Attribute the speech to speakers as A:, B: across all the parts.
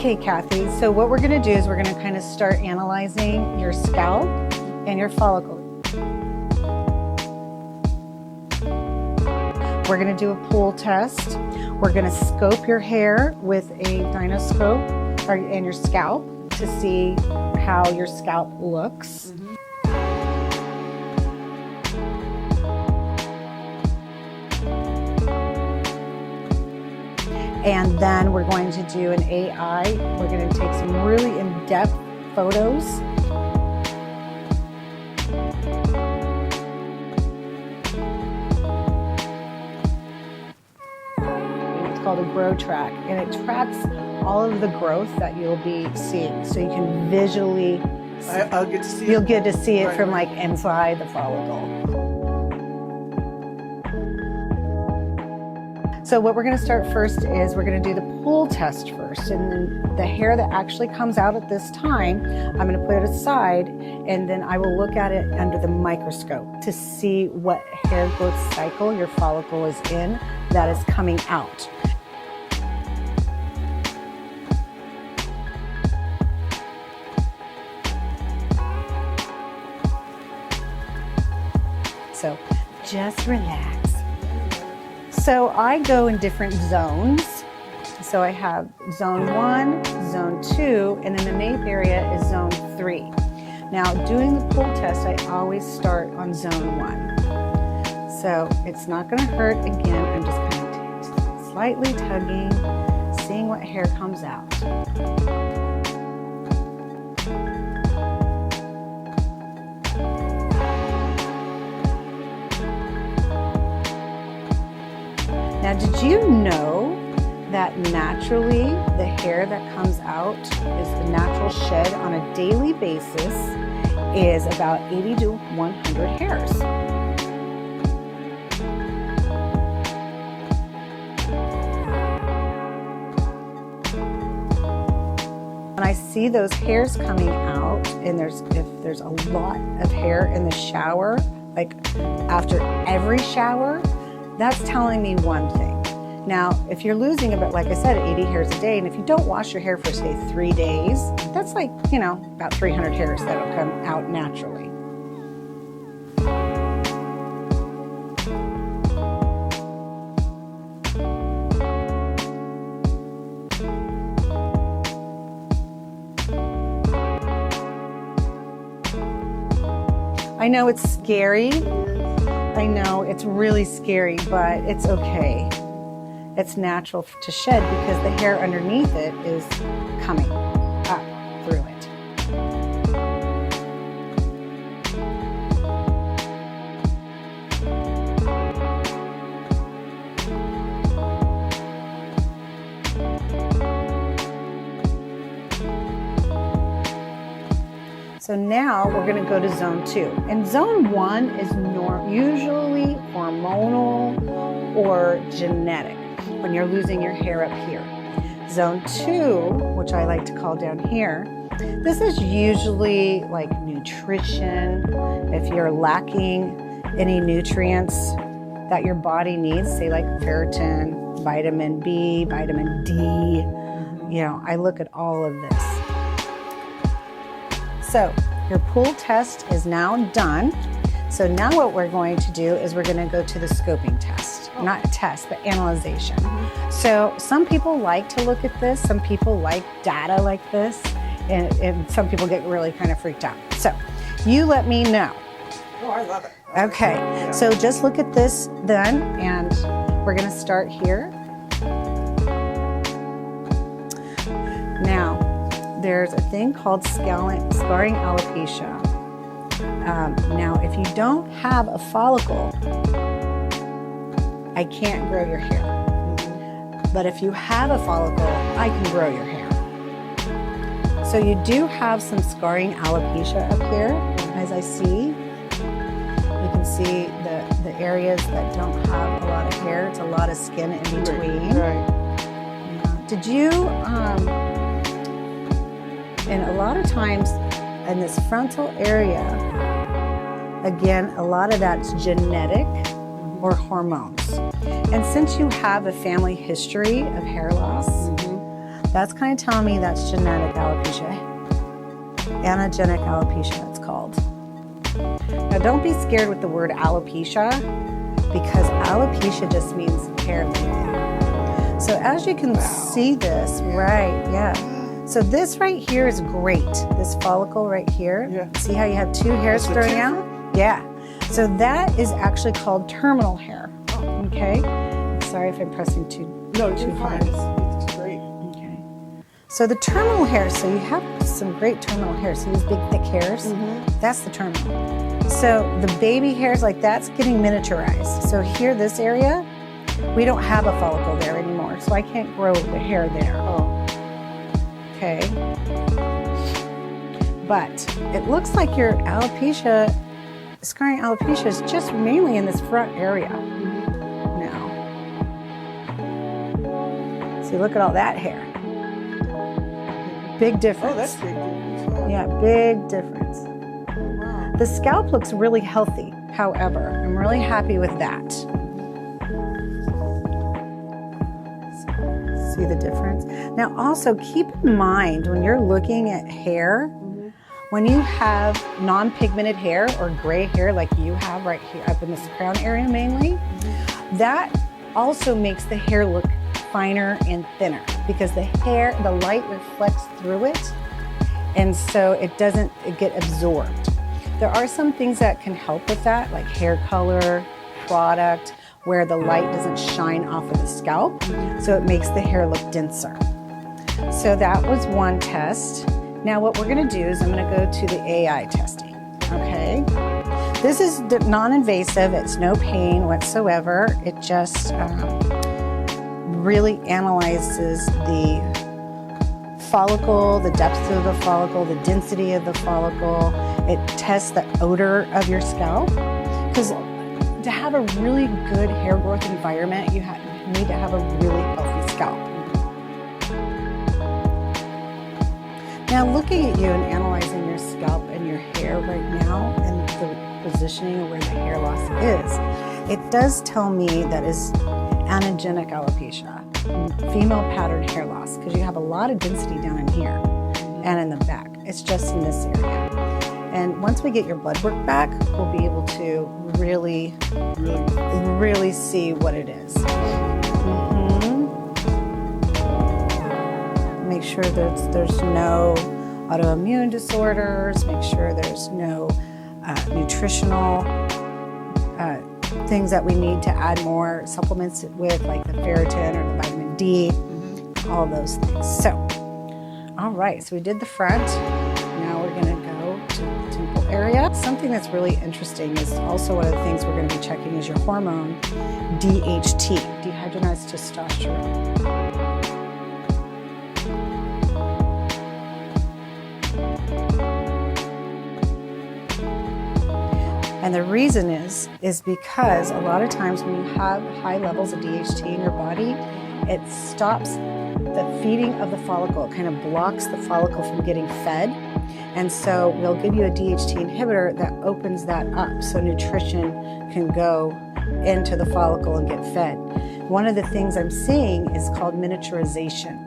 A: Okay, Kathy, so what we're gonna do is we're gonna kind of start analyzing your scalp and your follicle. We're gonna do a pool test. We're gonna scope your hair with a dynoscope and your scalp to see how your scalp looks. And then we're going to do an AI. We're going to take some really in-depth photos. It's called a grow track, and it tracks all of the growth that you'll be seeing, so you can visually.
B: I'll get to see it.
A: You'll get to see it from like inside the follicle. So what we're going to start first is we're going to do the pool test first, and then the hair that actually comes out at this time, I'm going to put it aside, and then I will look at it under the microscope to see what hair growth cycle your follicle is in that is coming out. So just relax. So I go in different zones. So I have zone 1, zone 2, and in the nape area is zone 3. Now doing the pool test, I always start on zone 1. So it's not gonna hurt. Again, I'm just kind of slightly tugging, seeing what hair comes out. Now, did you know that naturally the hair that comes out is the natural shed on a daily basis is about 80 to 100 hairs? When I see those hairs coming out, and if there's a lot of hair in the shower, like after every shower, that's telling me one thing. Now, if you're losing about, like I said, 80 hairs a day, and if you don't wash your hair for, say, 3 days, that's like, about 300 hairs that'll come out naturally. I know it's scary. I know it's really scary, but it's okay. It's natural to shed because the hair underneath it is coming up through it. So now we're going to go to zone 2. And zone 1 is usually hormonal or genetic when you're losing your hair up here. Zone 2, which I like to call down here, this is usually like nutrition. If you're lacking any nutrients that your body needs, say like ferritin, vitamin B, vitamin D, I look at all of this. So your pool test is now done. So now what we're going to do is we're going to go to the scoping test. Not a test, but analyzation. So some people like to look at this. Some people like data like this. And some people get really kind of freaked out. So you let me know.
B: Oh, I love it.
A: Okay, so just look at this then, and we're going to start here. Now, there's a thing called scarring alopecia. Now, if you don't have a follicle, I can't grow your hair. But if you have a follicle, I can grow your hair. So you do have some scarring alopecia up here, as I see. You can see the areas that don't have a lot of hair. It's a lot of skin in between.
B: Right.
A: Yeah. Did you, and a lot of times in this frontal area, again, a lot of that's genetic or hormones. And since you have a family history of hair loss, That's kind of telling me that's genetic alopecia. Anagenic alopecia, it's called. Now, don't be scared with the word alopecia, because alopecia just means hair length. So as you can see this, right, yeah. So this right here is great. This follicle right here.
B: Yeah.
A: See how you have two hairs growing out? Yeah. So that is actually called terminal hair. Okay. Sorry if I'm pressing too
B: fine.
A: hard.
B: It's great.
A: Okay. So the terminal hair. So you have some great terminal hair. So these big thick hairs. That's the terminal. So the baby hairs, like that's getting miniaturized. So here, this area, we don't have a follicle there anymore. So I can't grow the hair there. Okay. But it looks like your alopecia, scarring alopecia, is just mainly in this front area now. See, look at all that hair. Big difference.
B: Oh, that's big difference.
A: Yeah, big difference.
B: Wow.
A: The scalp looks really healthy, however. I'm really happy with that. See the difference? Now also keep in mind when you're looking at hair, when you have non-pigmented hair or gray hair like you have right here up in this crown area mainly, that also makes the hair look finer and thinner because the light reflects through it, and so it doesn't get absorbed. There are some things that can help with that, like hair color, product, where the light doesn't shine off of the scalp, so it makes the hair look denser. So that was one test. Now what we're gonna do is I'm gonna go to the AI testing, okay? This is non-invasive, it's no pain whatsoever. It just really analyzes the follicle, the depth of the follicle, the density of the follicle. It tests the odor of your scalp, because to have a really good hair growth environment, you need to have a really healthy scalp. Now looking at you and analyzing your scalp and your hair right now and the positioning of where the hair loss is, it does tell me that is anagenic alopecia, female pattern hair loss, because you have a lot of density down in here and in the back. It's just in this area. And once we get your blood work back, we'll be able to really see what it is. Make sure that there's no autoimmune disorders, make sure there's no nutritional things that we need to add more supplements with, like the ferritin or the vitamin D, all those things. So, all right, so we did the front. Now we're gonna go to the temple area. Something that's really interesting is also one of the things we're gonna be checking is your hormone, DHT, dehydrogenized testosterone. And the reason is because a lot of times when you have high levels of DHT in your body, it stops the feeding of the follicle. It kind of blocks the follicle from getting fed. And so we'll give you a DHT inhibitor that opens that up so nutrition can go into the follicle and get fed. One of the things I'm seeing is called miniaturization.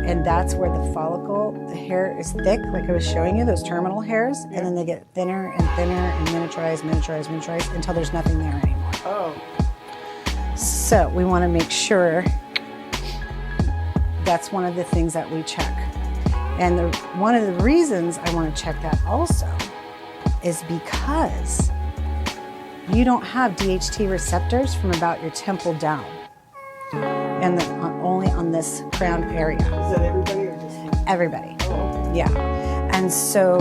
A: And that's where the follicle, the hair is thick, like I was showing you, those terminal hairs, and then they get thinner and thinner and miniaturized until there's nothing there anymore.
B: Oh.
A: So we want to make sure that's one of the things that we check. And one of the reasons I want to check that also is because you don't have DHT receptors from about your temple down, and only on this crown area.
B: Is that everybody or just
A: everybody?
B: Oh.
A: Yeah. And so,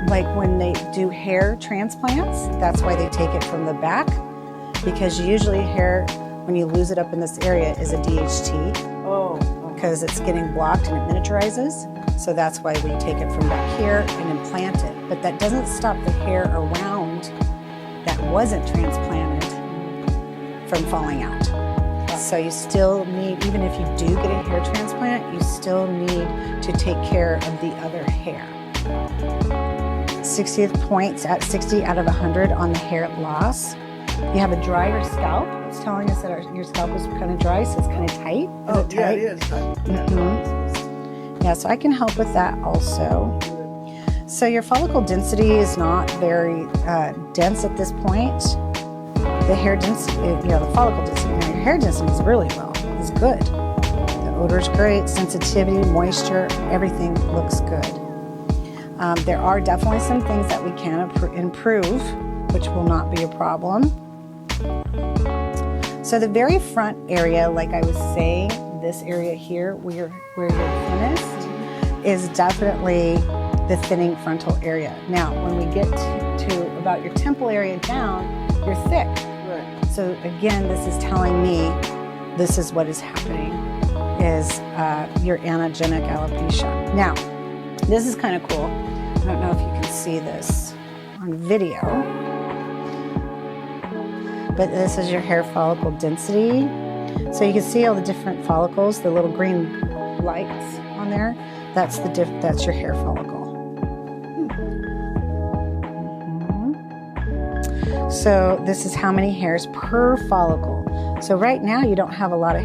A: like when they do hair transplants, that's why they take it from the back, because usually hair, when you lose it up in this area, is a DHT.
B: Oh.
A: Because it's getting blocked and it miniaturizes. So that's why we take it from back here and implant it. But that doesn't stop the hair around that wasn't transplanted from falling out. So you still need, even if you do get a hair transplant, you still need to take care of the other hair. 60th points at 60 out of 100 on the hair loss. You have a drier scalp. It's telling us that your scalp is kind of dry, so it's kind of tight.
B: Oh, yeah, it is.
A: Yeah, so I can help with that also. So your follicle density is not very dense at this point. The hair density, the follicle density, your hair density is really low. It's good. The odor's great, sensitivity, moisture, everything looks good. There are definitely some things that we can improve, which will not be a problem. So the very front area, like I was saying, this area here where you're thinnest is definitely the thinning frontal area. Now, when we get to about your temple area down, you're thick.
B: Right.
A: So again, this is telling me this is what is happening, is your anogenic alopecia. Now, this is kind of cool. I don't know if you can see this on video, but this is your hair follicle density. So you can see all the different follicles, the little green lights on there. That's your hair follicle. So this is how many hairs per follicle. So right now you don't have a lot of,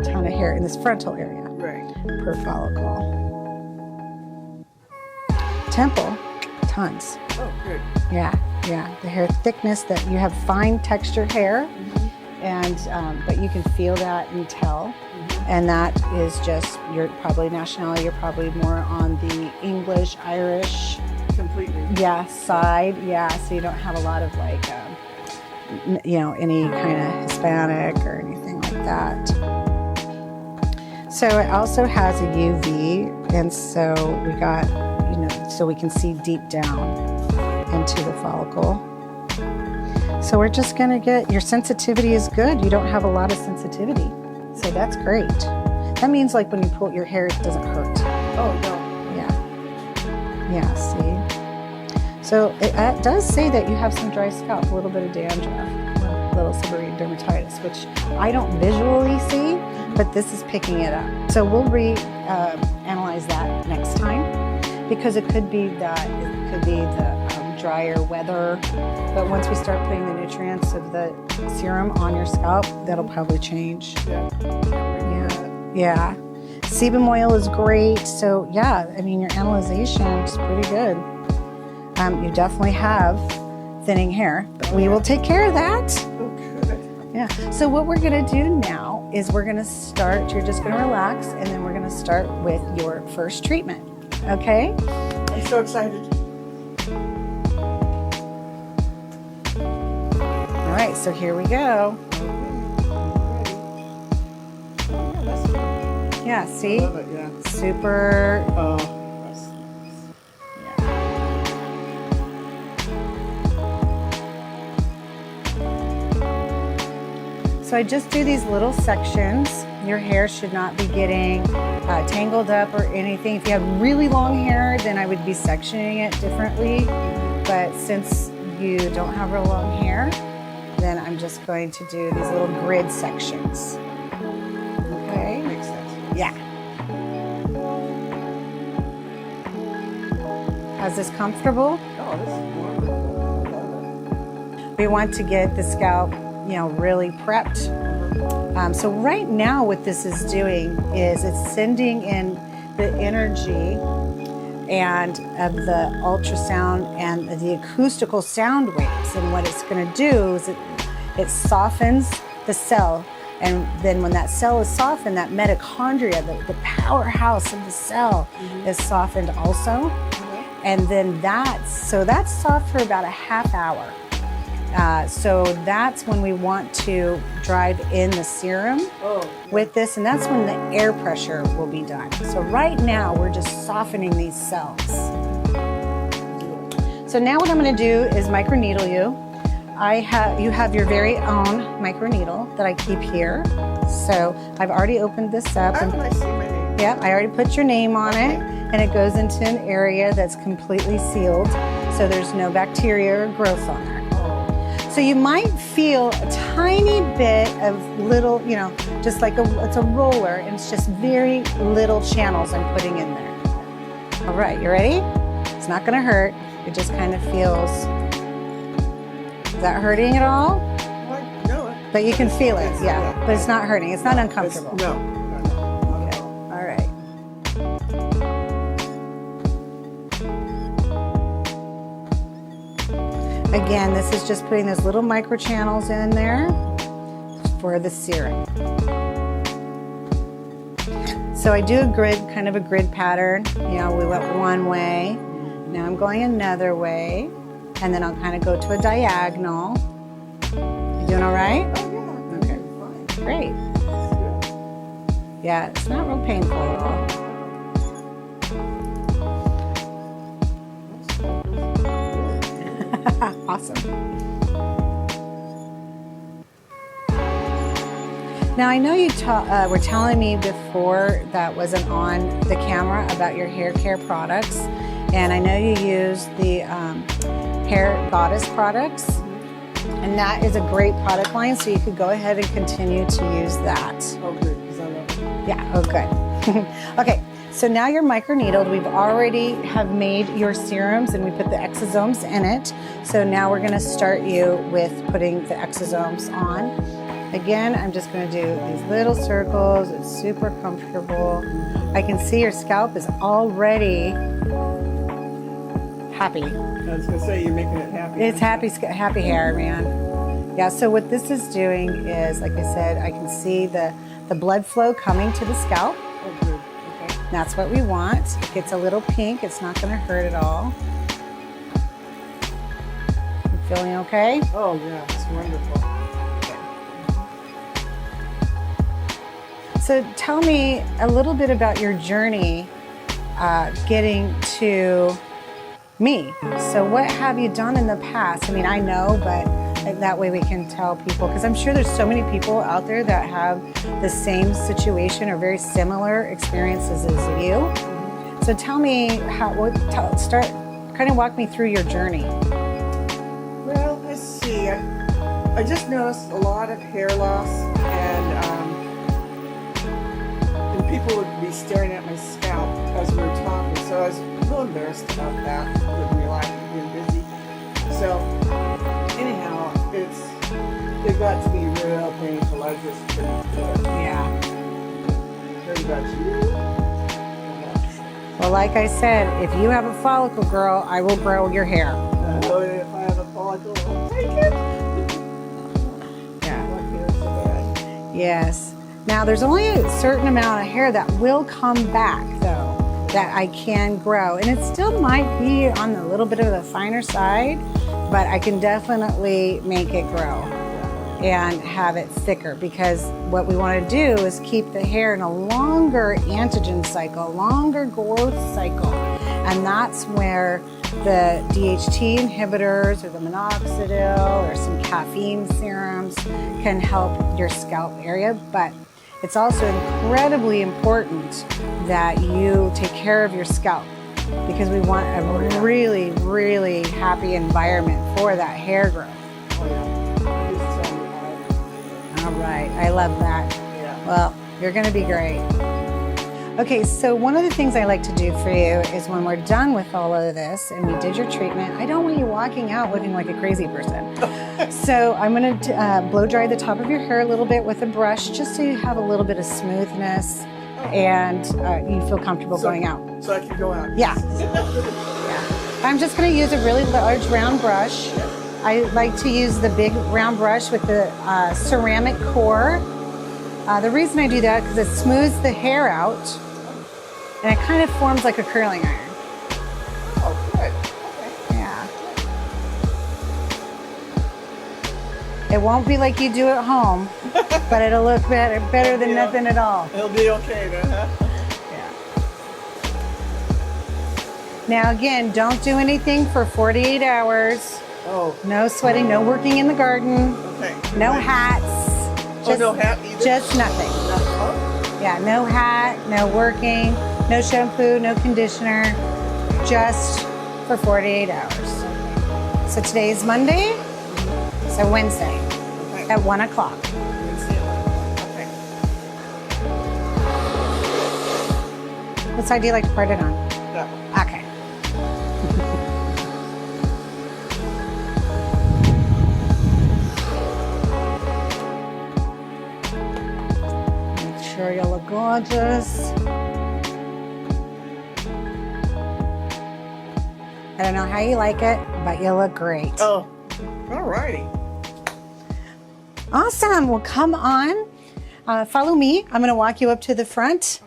A: ton of hair in this frontal area.
B: Right.
A: Per follicle. Temple, tons.
B: Oh, good.
A: Yeah. The hair thickness, that you have fine textured hair, and but you can feel that and tell. And that is just your probably nationality. You're probably more on the English, Irish,
B: Completely.
A: side. So you don't have a lot of like, any kind of Hispanic or anything like that. So it also has a UV, and so we got, so we can see deep down into the follicle. So we're just gonna your sensitivity is good. You don't have a lot of sensitivity. So that's great. That means like when you pull your hair, it doesn't hurt.
B: Oh, no.
A: Yeah, see? So it does say that you have some dry scalp, a little bit of dandruff, a little seborrheic dermatitis, which I don't visually see, but this is picking it up. So we'll analyze that next time, because it could be the drier weather, but once we start putting the nutrients of the serum on your scalp, that'll probably change. Yeah. Sebum oil is great. So your analyzation is pretty good. You definitely have thinning hair, but we will take care of that.
B: Okay.
A: Yeah. So what we're going to do now is we're going to start, you're just going to relax, and then we're going to start with your first treatment. Okay?
B: I'm so excited.
A: All right, so here we go. Yeah, see?
B: I love it, yeah.
A: Super.
B: Oh.
A: So I just do these little sections. Your hair should not be getting tangled up or anything. If you have really long hair, then I would be sectioning it differently. But since you don't have real long hair, then I'm just going to do these little grid sections. Okay?
B: Makes sense.
A: Yeah. Is this comfortable?
B: Oh, this is wonderful. I love it.
A: We want to get the scalp, really prepped. So right now what this is doing is it's sending in the energy and of the ultrasound and the acoustical sound waves. And what it's going to do is it softens the cell. And then when that cell is softened, that mitochondria, the powerhouse of the cell, is softened also. And then that's soft for about a half hour. So that's when we want to drive in the serum with this, and that's when the air pressure will be done. So right now we're just softening these cells. So now what I'm going to do is microneedle you. You have your very own microneedle that I keep here. So I've already opened this up.
B: How can I see my name?
A: Yeah, I already put your name on it, and it goes into an area that's completely sealed, so there's no bacteria or growth on there. So you might feel a tiny bit of little, just like it's a roller, and it's just very little channels I'm putting in there. All right, you ready? It's not gonna hurt. It just kind of feels. Is that hurting at all?
B: No.
A: But you can feel it, yeah. But it's not hurting. It's not uncomfortable.
B: No.
A: Okay. All right. again, this is just putting those little micro channels in there for the serum. So I do a grid, kind of a grid pattern. You know, we went one way. Now I'm going another way. And then I'll kind of go to a diagonal. You doing all right?
B: Oh, yeah.
A: Okay.
B: Fine.
A: Great.
B: That's good.
A: Yeah, it's not real painful at all. Awesome. Now I know you were telling me before that wasn't on the camera about your hair care products, and I know you use the Hair Goddess products, and that is a great product line, so you could go ahead and continue to use that.
B: Oh, good, because I love it.
A: Yeah, oh good. Okay, so now you're microneedled. We've already have made your serums and we put the exosomes in it. So now we're gonna start you with putting the exosomes on. Again, I'm just gonna do these little circles. It's super comfortable. I can see your scalp is already happy.
B: I was going to say, you're making it happy.
A: It's happy hair, man. Yeah, so what this is doing is, like I said, I can see the blood flow coming to the scalp.
B: Oh, good. Okay.
A: That's what we want. It gets a little pink. It's not going to hurt at all. You feeling okay?
B: Oh, yeah, it's wonderful.
A: So tell me a little bit about your journey getting to me. So what have you done in the past? I mean, I know, but that way we can tell people, because I'm sure there's so many people out there that have the same situation or very similar experiences as you. So tell me kind of walk me through your journey.
B: Well, let's see. I just noticed a lot of hair loss, and people would be staring at my scalp as we were talking, so I was a little embarrassed about that, living your life and being busy. So, anyhow, it got to be real painful. I just couldn't do it.
A: Yeah.
B: Heard about you.
A: Well, like I said, if you have a follicle, girl, I will grow your hair.
B: So if I have a follicle, I'll take it.
A: Yeah.
B: My hair is so bad.
A: Yes. Now, there's only a certain amount of hair that will come back, though, that I can grow. And it still might be on a little bit of the finer side, but I can definitely make it grow and have it thicker, because what we want to do is keep the hair in a longer antigen cycle, longer growth cycle. And that's where the DHT inhibitors or the minoxidil or some caffeine serums can help your scalp area. But it's also incredibly important that you take care of your scalp, because we want a really, really happy environment for that hair growth.
B: Oh, yeah. You just tell me how.
A: All right, I love that.
B: Yeah.
A: Well, you're gonna be great. Okay, so one of the things I like to do for you is when we're done with all of this and we did your treatment, I don't want you walking out looking like a crazy person. So I'm gonna blow dry the top of your hair a little bit with a brush, just so you have a little bit of smoothness and you feel comfortable going out.
B: So I can go out.
A: Yeah. Yeah. I'm just gonna use a really large round brush. I like to use the big round brush with the ceramic core. The reason I do that is because it smooths the hair out and it kind of forms like a curling iron.
B: Oh, good. Okay.
A: Yeah. It won't be like you do at home, but it'll look better than nothing at all.
B: It'll be okay then, huh?
A: Yeah. Now again, don't do anything for 48 hours.
B: Oh.
A: No sweating, no working in the garden,
B: Okay.
A: no hats.
B: Oh, no hat either?
A: Just nothing.
B: Oh.
A: Yeah, no hat, no working, no shampoo, no conditioner, just for 48 hours. So today is Monday, so Wednesday
B: Okay.
A: at 1 o'clock.
B: Okay.
A: What side do you like to part it on?
B: That one.
A: Okay. Make sure you look gorgeous. I don't know how you like it, but you look great.
B: Oh, Alrighty.
A: Awesome. Well, come on. Follow me. I'm going to walk you up to the front.